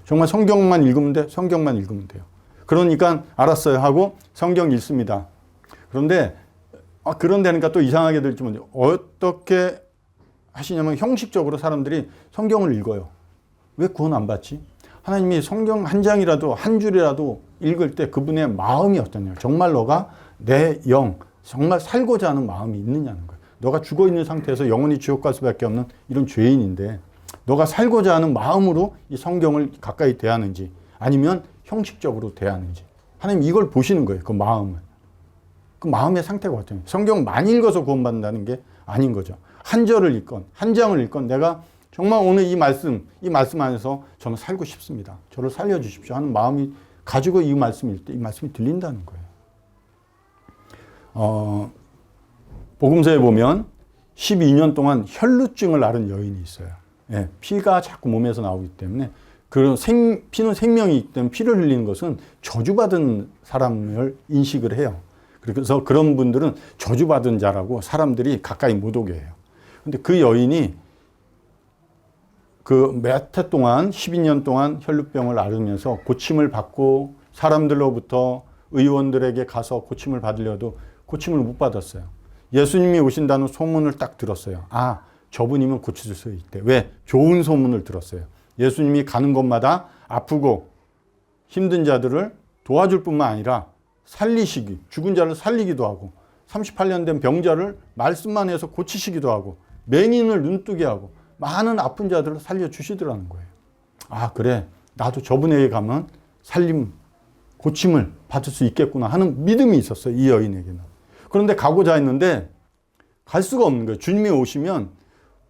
정말 성경만 읽으면 돼? 성경만 읽으면 돼요. 그러니까 알았어요 하고 성경 읽습니다. 그런데 그런다니까 또 이상하게 들지 못해요. 어떻게 하시냐면 형식적으로 사람들이 성경을 읽어요. 왜 구원 안 받지? 하나님이 성경 한 장이라도 한 줄이라도 읽을 때 그분의 마음이 어떠냐. 정말 너가 내 영, 정말 살고자 하는 마음이 있느냐는 거예요. 너가 죽어있는 상태에서 영원히 지옥 갈 수밖에 없는 이런 죄인인데 너가 살고자 하는 마음으로 이 성경을 가까이 대하는지 아니면 형식적으로 대하는지 하나님 이걸 보시는 거예요. 그 마음을. 그 마음의 상태가 어떠냐. 성경 많이 읽어서 구원받는다는 게 아닌 거죠. 한 절을 읽건 한 장을 읽건 내가 정말 오늘 이 말씀 안에서 저는 살고 싶습니다. 저를 살려주십시오 하는 마음이 가지고 이 말씀을 읽을 때 이 말씀이 들린다는 거예요. 복음서에 보면 12년 동안 혈루증을 앓은 여인이 있어요. 예, 피가 자꾸 몸에서 나오기 때문에 그런 피는 생명이기 때문에 피를 흘리는 것은 저주받은 사람을 인식을 해요. 그래서 그런 분들은 저주받은 자라고 사람들이 가까이 못 오게 해요. 근데 그 여인이 그 몇 해 동안 12년 동안 혈루병을 앓으면서 고침을 받고 사람들로부터 의원들에게 가서 고침을 받으려도 고침을 못 받았어요. 예수님이 오신다는 소문을 딱 들었어요. 아, 저분이면 고칠 수 있대. 왜? 좋은 소문을 들었어요. 예수님이 가는 곳마다 아프고 힘든 자들을 도와줄 뿐만 아니라 살리시기, 죽은 자를 살리기도 하고 38년 된 병자를 말씀만 해서 고치시기도 하고 맹인을 눈뜨게 하고 많은 아픈 자들을 살려주시더라는 거예요. 아, 그래. 나도 저분에게 가면 살림, 고침을 받을 수 있겠구나 하는 믿음이 있었어요. 이 여인에게는. 그런데 가고자 했는데 갈 수가 없는 거예요. 주님이 오시면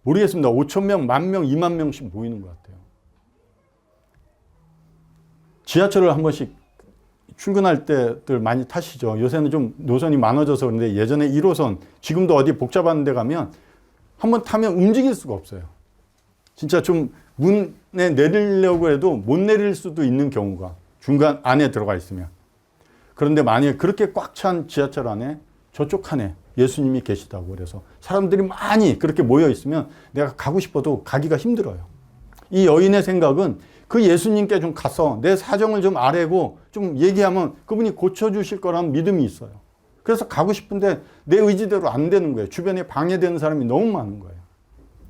모르겠습니다. 5,000명, 10,000명, 20,000명씩 모이는 것 같아요. 지하철을 한 번씩 출근할 때들 많이 타시죠. 요새는 좀 노선이 많아져서 그런데 예전에 1호선, 지금도 어디 복잡한 데 가면 한번 타면 움직일 수가 없어요. 진짜 좀 문에 내리려고 해도 못 내릴 수도 있는 경우가 중간 안에 들어가 있으면. 그런데 만약에 그렇게 꽉 찬 지하철 안에 저쪽 칸에 예수님이 계시다고 그래서 사람들이 많이 그렇게 모여 있으면 내가 가고 싶어도 가기가 힘들어요. 이 여인의 생각은 그 예수님께 좀 가서 내 사정을 좀 아뢰고 좀 얘기하면 그분이 고쳐주실 거라는 믿음이 있어요. 그래서 가고 싶은데 내 의지대로 안 되는 거예요. 주변에 방해되는 사람이 너무 많은 거예요.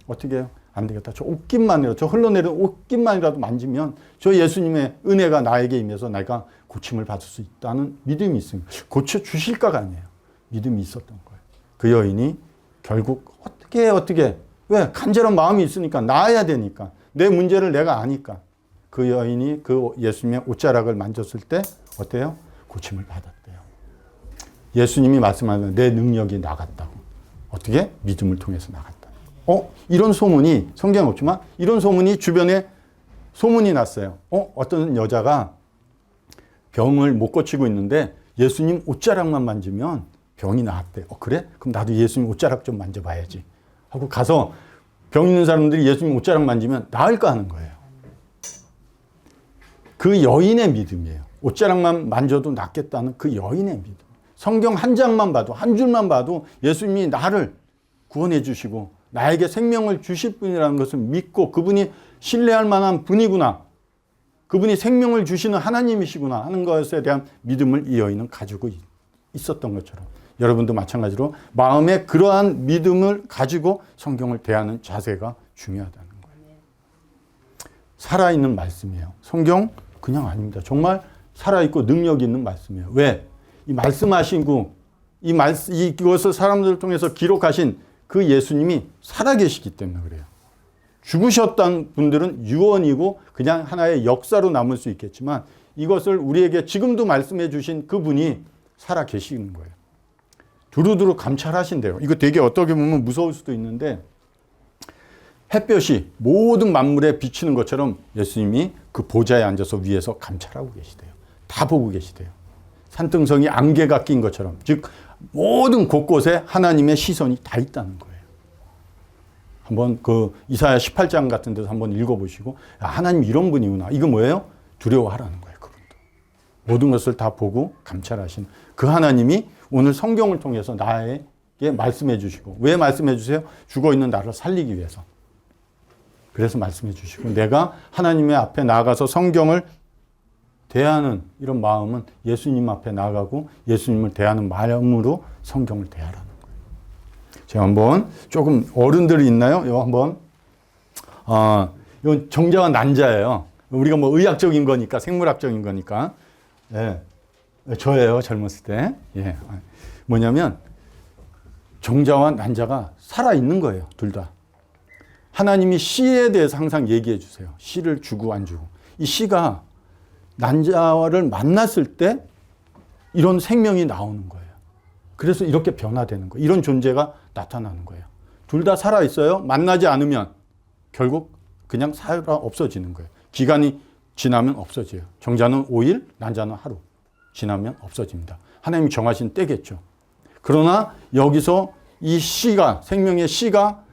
어떻게 해요? 안 되겠다. 저 옷깃만이라도, 저 흘러내리는 옷깃만이라도 만지면 저 예수님의 은혜가 나에게 임해서 내가 고침을 받을 수 있다는 믿음이 있습니다. 고쳐주실까가 아니에요. 믿음이 있었던 거예요. 그 여인이 결국 어떻게 왜? 간절한 마음이 있으니까 나아야 되니까 내 문제를 내가 아니까 그 여인이 그 예수님의 옷자락을 만졌을 때 어때요? 고침을 받았대요. 예수님이 말씀하는 내 능력이 나갔다고. 어떻게? 믿음을 통해서 나갔다. 이런 소문이 성경에 없지만 이런 소문이 주변에 소문이 났어요. 어떤 여자가 병을 못 고치고 있는데 예수님 옷자락만 만지면 병이 나았대. 그래? 그럼 나도 예수님 옷자락 좀 만져봐야지 하고 가서 병 있는 사람들이 예수님 옷자락 만지면 나을까 하는 거예요. 그 여인의 믿음이에요. 옷자락만 만져도 낫겠다는 그 여인의 믿음. 성경 한 장만 봐도, 한 줄만 봐도 예수님이 나를 구원해 주시고 나에게 생명을 주실 분이라는 것을 믿고 그분이 신뢰할 만한 분이구나. 그분이 생명을 주시는 하나님이시구나 하는 것에 대한 믿음을 이 여인은 가지고 있었던 것처럼 여러분도 마찬가지로 마음에 그러한 믿음을 가지고 성경을 대하는 자세가 중요하다는 거예요. 살아있는 말씀이에요. 성경 그냥 아닙니다. 정말 살아있고 능력 있는 말씀이에요. 왜? 이 말씀하시고 이것을 사람들을 통해서 기록하신 그 예수님이 살아계시기 때문에 그래요. 죽으셨던 분들은 유언이고 그냥 하나의 역사로 남을 수 있겠지만 이것을 우리에게 지금도 말씀해 주신 그분이 살아계시는 거예요. 두루두루 감찰하신대요. 이거 되게 어떻게 보면 무서울 수도 있는데 햇볕이 모든 만물에 비치는 것처럼 예수님이 그 보좌에 앉아서 위에서 감찰하고 계시대요. 다 보고 계시대요. 산등성이 안개가 낀 것처럼, 즉 모든 곳곳에 하나님의 시선이 다 있다는 거예요. 한번 그 이사야 18장 같은 데서 한번 읽어보시고 하나님 이런 분이구나. 이거 뭐예요? 두려워하라는 거예요. 그분도. 모든 것을 다 보고 감찰하신 그 하나님이 오늘 성경을 통해서 나에게 말씀해 주시고, 왜 말씀해 주세요? 죽어있는 나를 살리기 위해서. 그래서 말씀해 주시고, 내가 하나님의 앞에 나가서 성경을 대하는 이런 마음은 예수님 앞에 나가고 예수님을 대하는 마음으로 성경을 대하라는 거예요. 제가 한번 조금 어른들이 있나요? 이거 한번 이건 정자와 난자예요. 우리가 뭐 의학적인 거니까, 생물학적인 거니까. 예. 저예요, 젊었을 때. 예. 뭐냐면 정자와 난자가 살아있는 거예요, 둘 다. 하나님이 씨에 대해서 항상 얘기해 주세요. 씨를 주고 안 주고. 이 씨가 난자를 만났을 때 이런 생명이 나오는 거예요. 그래서 이렇게 변화되는 거예요. 이런 존재가 나타나는 거예요. 둘 다 살아 있어요. 만나지 않으면 결국 그냥 살아 없어지는 거예요. 기간이 지나면 없어져요. 정자는 5일, 난자는 하루 지나면 없어집니다. 하나님이 정하신 때겠죠. 그러나 여기서 이 씨가, 생명의 씨가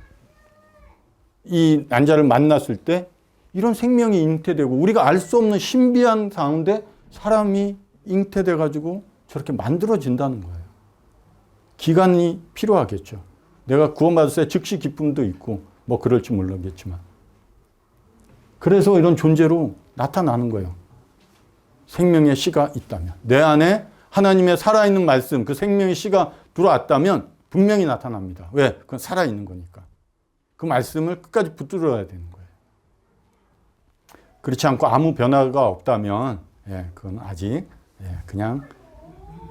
이 난자를 만났을 때 이런 생명이 잉태되고 우리가 알 수 없는 신비한 가운데 사람이 잉태돼 가지고 저렇게 만들어진다는 거예요. 기간이 필요하겠죠. 내가 구원받았을 때 즉시 기쁨도 있고 뭐 그럴지 모르겠지만 그래서 이런 존재로 나타나는 거예요. 생명의 씨가 있다면 내 안에 하나님의 살아있는 말씀, 그 생명의 씨가 들어왔다면 분명히 나타납니다. 왜? 그건 살아있는 거니까. 그 말씀을 끝까지 붙들어야 되는 거예요. 그렇지 않고 아무 변화가 없다면 그건 아직 그냥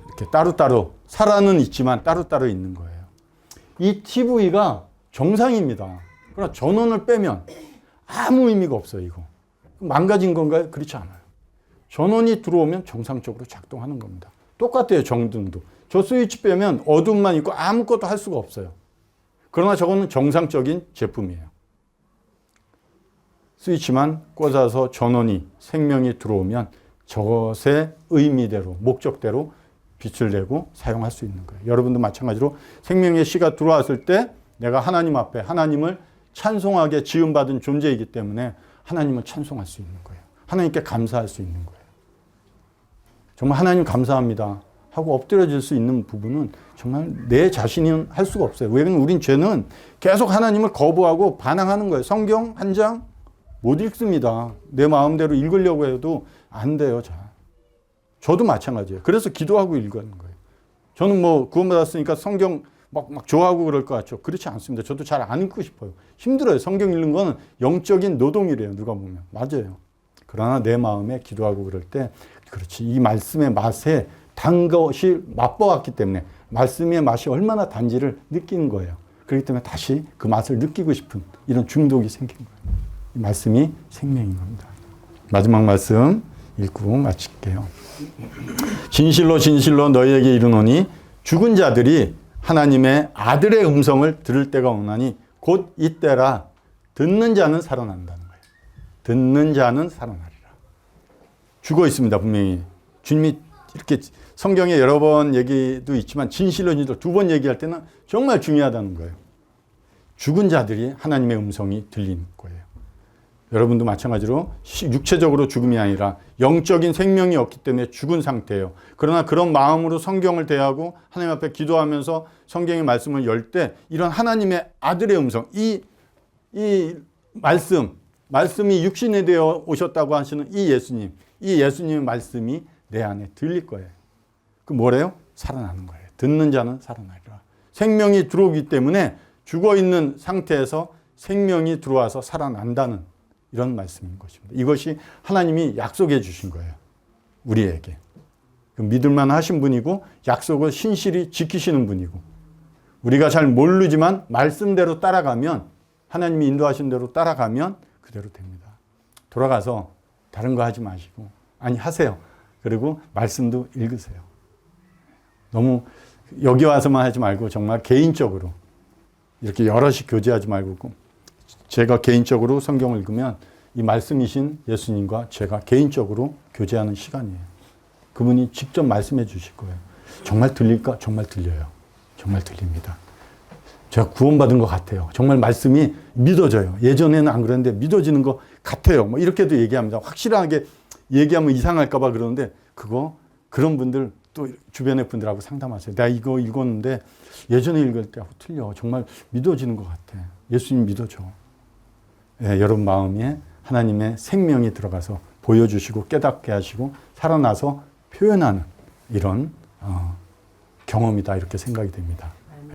이렇게 따로따로 살아는 있지만 따로따로 있는 거예요. 이 TV가 정상입니다. 그러나 전원을 빼면 아무 의미가 없어요. 이거 망가진 건가요? 그렇지 않아요. 전원이 들어오면 정상적으로 작동하는 겁니다. 똑같아요. 정등도. 저 스위치 빼면 어둠만 있고 아무것도 할 수가 없어요. 그러나 저거는 정상적인 제품이에요. 스위치만 꽂아서 전원이 생명이 들어오면 저것의 의미대로 목적대로 빛을 내고 사용할 수 있는 거예요. 여러분도 마찬가지로 생명의 씨가 들어왔을 때 내가 하나님 앞에 하나님을 찬송하게 지음받은 존재이기 때문에 하나님을 찬송할 수 있는 거예요. 하나님께 감사할 수 있는 거예요. 정말 하나님 감사합니다 하고 엎드려질 수 있는 부분은 정말 내 자신은 할 수가 없어요. 왜냐하면 우린 죄는 계속 하나님을 거부하고 반항하는 거예요. 성경 한 장 못 읽습니다. 내 마음대로 읽으려고 해도 안 돼요. 잘. 저도 마찬가지예요. 그래서 기도하고 읽는 거예요. 저는 뭐 구원받았으니까 성경 막 좋아하고 그럴 것 같죠. 그렇지 않습니다. 저도 잘 안 읽고 싶어요. 힘들어요. 성경 읽는 건 영적인 노동이래요. 누가 보면. 맞아요. 그러나 내 마음에 기도하고 그럴 때 그렇지. 이 말씀의 맛에 단 것이 맛보았기 때문에 말씀의 맛이 얼마나 단지를 느끼는 거예요. 그렇기 때문에 다시 그 맛을 느끼고 싶은 이런 중독이 생긴 거예요. 이 말씀이 생명인 겁니다. 마지막 말씀 읽고 마칠게요. 진실로 진실로 너희에게 이르노니 죽은 자들이 하나님의 아들의 음성을 들을 때가 오나니 곧 이때라. 듣는 자는 살아난다는 거예요. 듣는 자는 살아나리라. 죽어 있습니다. 분명히. 주님이 이렇게 성경에 여러 번 얘기도 있지만 진실로 진실로 두 번 얘기할 때는 정말 중요하다는 거예요. 죽은 자들이 하나님의 음성이 들리는 거예요. 여러분도 마찬가지로 육체적으로 죽음이 아니라 영적인 생명이 없기 때문에 죽은 상태예요. 그러나 그런 마음으로 성경을 대하고 하나님 앞에 기도하면서 성경의 말씀을 열 때 이런 하나님의 아들의 음성, 이 말씀이 육신이 되어 오셨다고 하시는 이 예수님의 말씀이 내 안에 들릴 거예요. 그 뭐래요? 살아나는 거예요. 듣는 자는 살아나리라. 생명이 들어오기 때문에 죽어있는 상태에서 생명이 들어와서 살아난다는 이런 말씀인 것입니다. 이것이 하나님이 약속해 주신 거예요. 우리에게. 믿을만 하신 분이고 약속을 신실히 지키시는 분이고 우리가 잘 모르지만 말씀대로 따라가면 하나님이 인도하신 대로 따라가면 그대로 됩니다. 돌아가서 다른 거 하지 마시고 아니 하세요. 그리고 말씀도 읽으세요. 너무 여기 와서만 하지 말고 정말 개인적으로 이렇게 여럿이 교제하지 말고 제가 개인적으로 성경을 읽으면 이 말씀이신 예수님과 제가 개인적으로 교제하는 시간이에요. 그분이 직접 말씀해 주실 거예요. 정말 들릴까? 정말 들려요. 정말 들립니다. 제가 구원받은 것 같아요. 정말 말씀이 믿어져요. 예전에는 안 그랬는데 믿어지는 것 같아요. 뭐 이렇게도 얘기합니다. 확실하게 얘기하면 이상할까 봐 그러는데 그런 분들 또 주변의 분들하고 상담하세요. 내가 이거 읽었는데 예전에 읽을 때하고 틀려. 정말 믿어지는 것 같아. 예수님 믿어줘. 여러분 마음에 하나님의 생명이 들어가서 보여주시고 깨닫게 하시고 살아나서 표현하는 이런 경험이다 이렇게 생각이 됩니다.